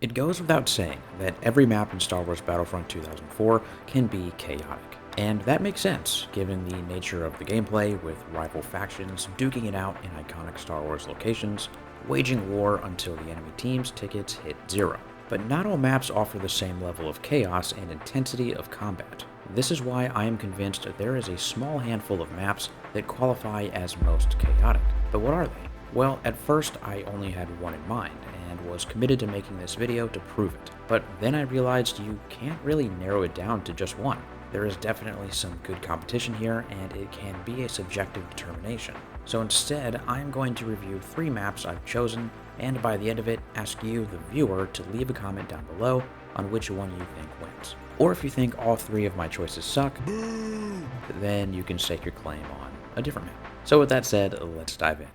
It goes without saying that every map in Star Wars Battlefront 2004 can be chaotic. And that makes sense, given the nature of the gameplay, with rival factions duking it out in iconic Star Wars locations, waging war until the enemy team's tickets hit zero. But not all maps offer the same level of chaos and intensity of combat. This is why I am convinced there is a small handful of maps that qualify as most chaotic. But what are they? Well, at first I only had one in mind, and was committed to making this video to prove it. But then I realized you can't really narrow it down to just one. There is definitely some good competition here, and it can be a subjective determination. So instead, I'm going to review 3 maps I've chosen, and by the end of it, ask you, the viewer, to leave a comment down below on which one you think wins. Or if you think all 3 of my choices suck, then you can stake your claim on a different map. So with that said, let's dive in.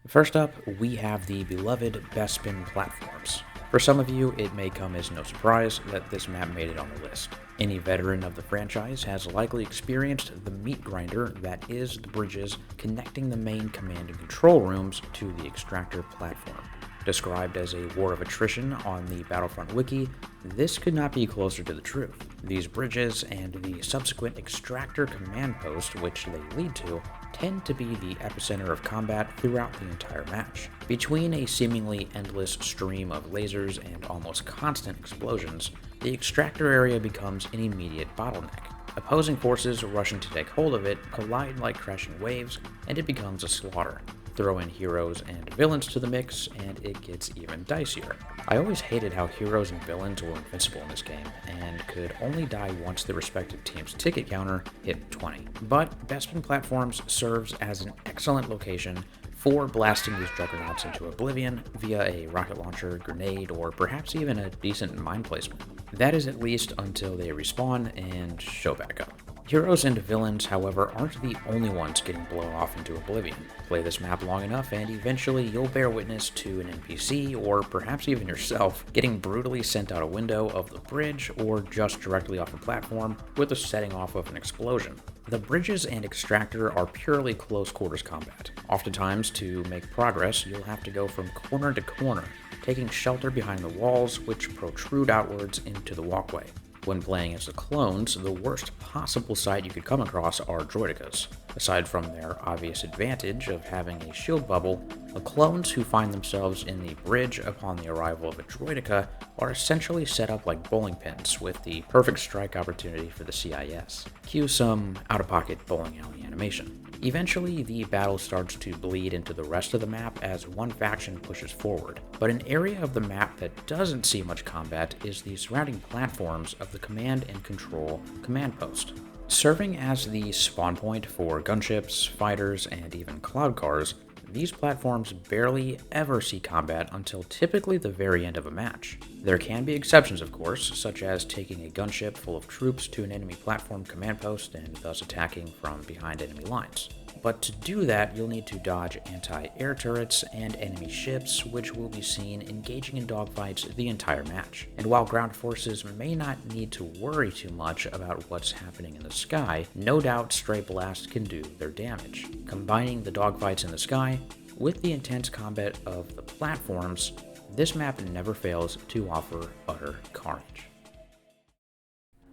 First up, we have the beloved Bespin platforms. For some of you, it may come as no surprise that this map made it on the list. Any veteran of the franchise has likely experienced the meat grinder that is the bridges connecting the main command and control rooms to the extractor platform. Described as a war of attrition on the Battlefront wiki, this could not be closer to the truth. These bridges and the subsequent extractor command post which they lead to tend to be the epicenter of combat throughout the entire match. Between a seemingly endless stream of lasers and almost constant explosions, the extractor area becomes an immediate bottleneck. Opposing forces rushing to take hold of it collide like crashing waves, and it becomes a slaughter. Throw in heroes and villains to the mix, and it gets even dicier. I always hated how heroes and villains were invincible in this game, and could only die once the respective team's ticket counter hit 20. But Bespin Platforms serves as an excellent location for blasting these juggernauts into oblivion via a rocket launcher, grenade, or perhaps even a decent mine placement. That is at least until they respawn and show back up. Heroes and villains, however, aren't the only ones getting blown off into oblivion. Play this map long enough and eventually you'll bear witness to an NPC, or perhaps even yourself, getting brutally sent out a window of the bridge or just directly off a platform with the setting off of an explosion. The bridges and extractor are purely close quarters combat. Oftentimes, to make progress, you'll have to go from corner to corner, taking shelter behind the walls which protrude outwards into the walkway. When playing as the clones, the worst possible sight you could come across are droidekas. Aside from their obvious advantage of having a shield bubble, the clones who find themselves in the bridge upon the arrival of a droideka are essentially set up like bowling pins with the perfect strike opportunity for the CIS. Cue some out-of-pocket bowling alley animation. Eventually, the battle starts to bleed into the rest of the map as one faction pushes forward, but an area of the map that doesn't see much combat is the surrounding platforms of the command and control command post. Serving as the spawn point for gunships, fighters, and even cloud cars, these platforms barely ever see combat until typically the very end of a match. There can be exceptions, of course, such as taking a gunship full of troops to an enemy platform command post and thus attacking from behind enemy lines. But to do that, you'll need to dodge anti-air turrets and enemy ships, which will be seen engaging in dogfights the entire match. And while ground forces may not need to worry too much about what's happening in the sky, no doubt stray blasts can do their damage. Combining the dogfights in the sky with the intense combat of the platforms, this map never fails to offer utter carnage.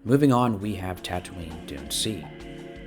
Moving on, we have Tatooine Dune Sea.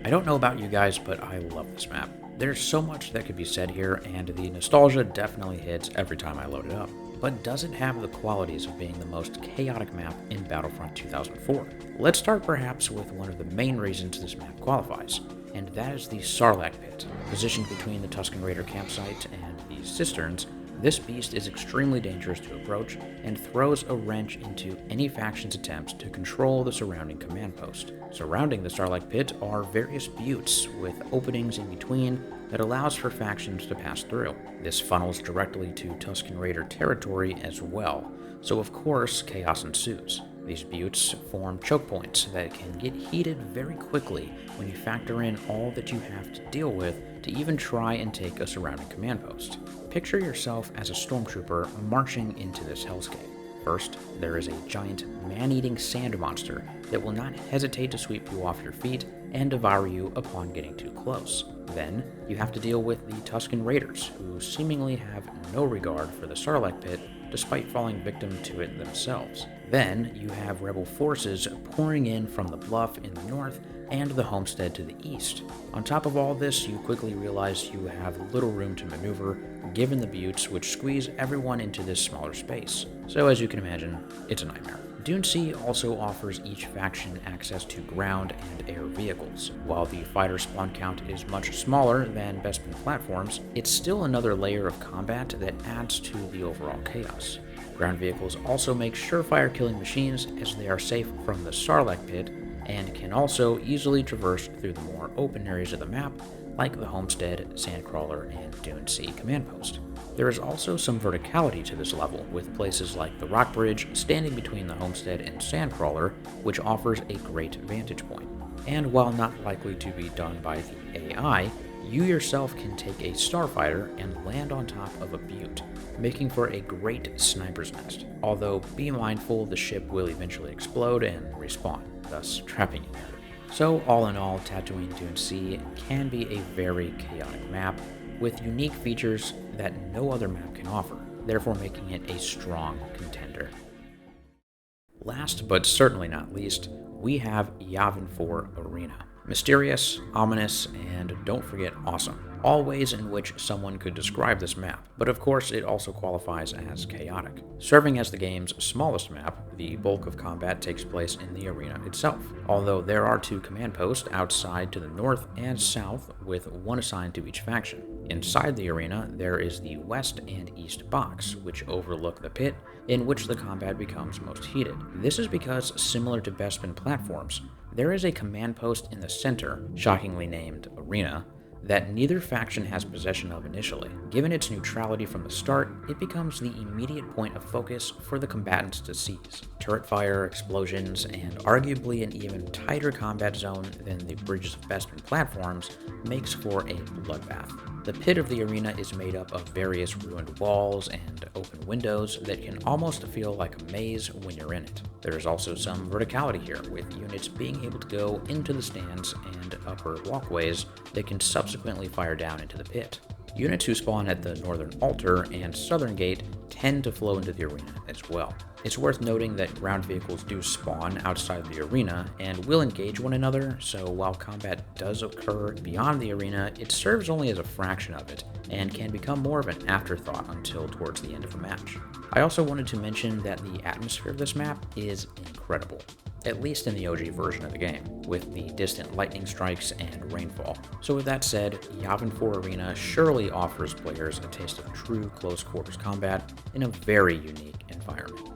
I don't know about you guys, but I love this map. There's so much that could be said here, and the nostalgia definitely hits every time I load it up. But does it have the qualities of being the most chaotic map in Battlefront 2004? Let's start perhaps with one of the main reasons this map qualifies, and that is the Sarlacc pit. Positioned between the Tusken Raider campsite and the cisterns, this beast is extremely dangerous to approach and throws a wrench into any faction's attempts to control the surrounding command post. Surrounding the Sarlacc pit are various buttes with openings in between that allows for factions to pass through. This funnels directly to Tusken Raider territory as well, so of course chaos ensues. These buttes form choke points that can get heated very quickly when you factor in all that you have to deal with to even try and take a surrounding command post. Picture yourself as a stormtrooper marching into this hellscape. First, there is a giant man-eating sand monster that will not hesitate to sweep you off your feet and devour you upon getting too close. Then, you have to deal with the Tusken Raiders, who seemingly have no regard for the Sarlacc pit despite falling victim to it themselves. Then, you have rebel forces pouring in from the bluff in the north and the homestead to the east. On top of all this, you quickly realize you have little room to maneuver, given the buttes which squeeze everyone into this smaller space. So as you can imagine, it's a nightmare. Dune Sea also offers each faction access to ground and air vehicles. While the fighter spawn count is much smaller than Bespin platforms, it's still another layer of combat that adds to the overall chaos. Ground vehicles also make surefire killing machines, as they are safe from the Sarlacc pit and can also easily traverse through the more open areas of the map, like the Homestead, Sandcrawler, and Dune Sea command post. There is also some verticality to this level, with places like the Rock Bridge standing between the Homestead and Sandcrawler, which offers a great vantage point. And while not likely to be done by the AI, you yourself can take a starfighter and land on top of a butte, making for a great sniper's nest, although be mindful the ship will eventually explode and respawn, thus trapping you there. So all in all, Tatooine Dune Sea can be a very chaotic map, with unique features that no other map can offer, therefore making it a strong contender. Last but certainly not least, we have Yavin 4 Arena. Mysterious, ominous, and don't forget awesome. All ways in which someone could describe this map, but of course it also qualifies as chaotic. Serving as the game's smallest map, the bulk of combat takes place in the arena itself, although there are 2 command posts outside to the north and south, with one assigned to each faction. Inside the arena, there is the west and east box, which overlook the pit, in which the combat becomes most heated. This is because, similar to Bespin platforms, there is a command post in the center, shockingly named Arena, that neither faction has possession of initially. Given its neutrality from the start, it becomes the immediate point of focus for the combatants to seize. Turret fire, explosions, and arguably an even tighter combat zone than the bridges of Bespin platforms makes for a bloodbath. The pit of the arena is made up of various ruined walls and open windows that can almost feel like a maze when you're in it. There is also some verticality here, with units being able to go into the stands and upper walkways that can subsequently fire down into the pit. Units who spawn at the northern altar and southern gate tend to flow into the arena as well. It's worth noting that ground vehicles do spawn outside the arena and will engage one another, so while combat does occur beyond the arena, it serves only as a fraction of it, and can become more of an afterthought until towards the end of a match. I also wanted to mention that the atmosphere of this map is incredible, at least in the OG version of the game, with the distant lightning strikes and rainfall. So with that said, Yavin 4 Arena surely offers players a taste of true close quarters combat in a very unique environment.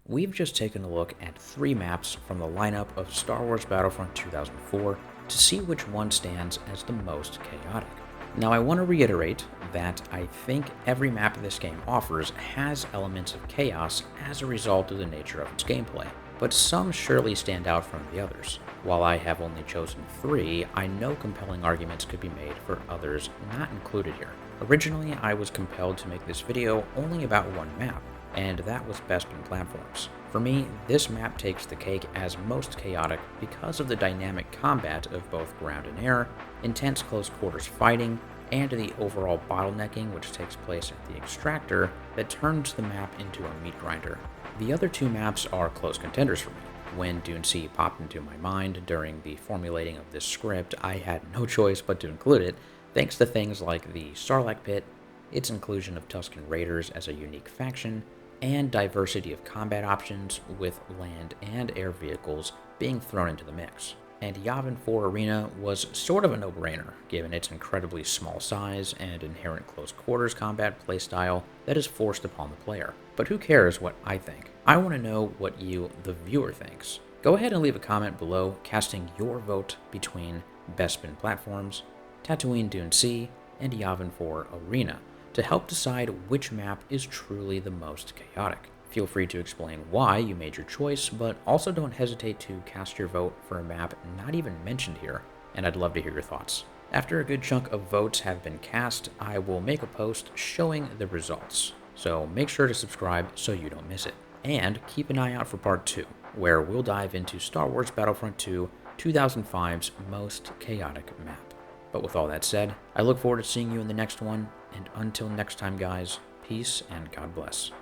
We've just taken a look at 3 maps from the lineup of Star Wars Battlefront 2004 to see which one stands as the most chaotic. Now I want to reiterate that I think every map this game offers has elements of chaos as a result of the nature of its gameplay, but some surely stand out from the others. While I have only chosen 3, I know compelling arguments could be made for others not included here. Originally, I was compelled to make this video only about one map, and that was Bespin platforms. For me, this map takes the cake as most chaotic because of the dynamic combat of both ground and air, intense close quarters fighting, and the overall bottlenecking which takes place at the extractor that turns the map into a meat grinder. The other 2 maps are close contenders for me. When Dune Sea popped into my mind during the formulating of this script, I had no choice but to include it, thanks to things like the Sarlacc pit, its inclusion of Tusken Raiders as a unique faction, and diversity of combat options with land and air vehicles being thrown into the mix. And Yavin 4 Arena was sort of a no-brainer, given its incredibly small size and inherent close quarters combat playstyle that is forced upon the player. But who cares what I think? I want to know what you, the viewer, thinks. Go ahead and leave a comment below casting your vote between Bespin platforms, Tatooine Dune Sea, and Yavin 4 Arena to help decide which map is truly the most chaotic. Feel free to explain why you made your choice, but also don't hesitate to cast your vote for a map not even mentioned here, and I'd love to hear your thoughts. After a good chunk of votes have been cast, I will make a post showing the results, so make sure to subscribe so you don't miss it. And keep an eye out for part 2, where we'll dive into Star Wars Battlefront 2 2005's most chaotic map. But with all that said, I look forward to seeing you in the next one, and until next time guys, Peace and God bless.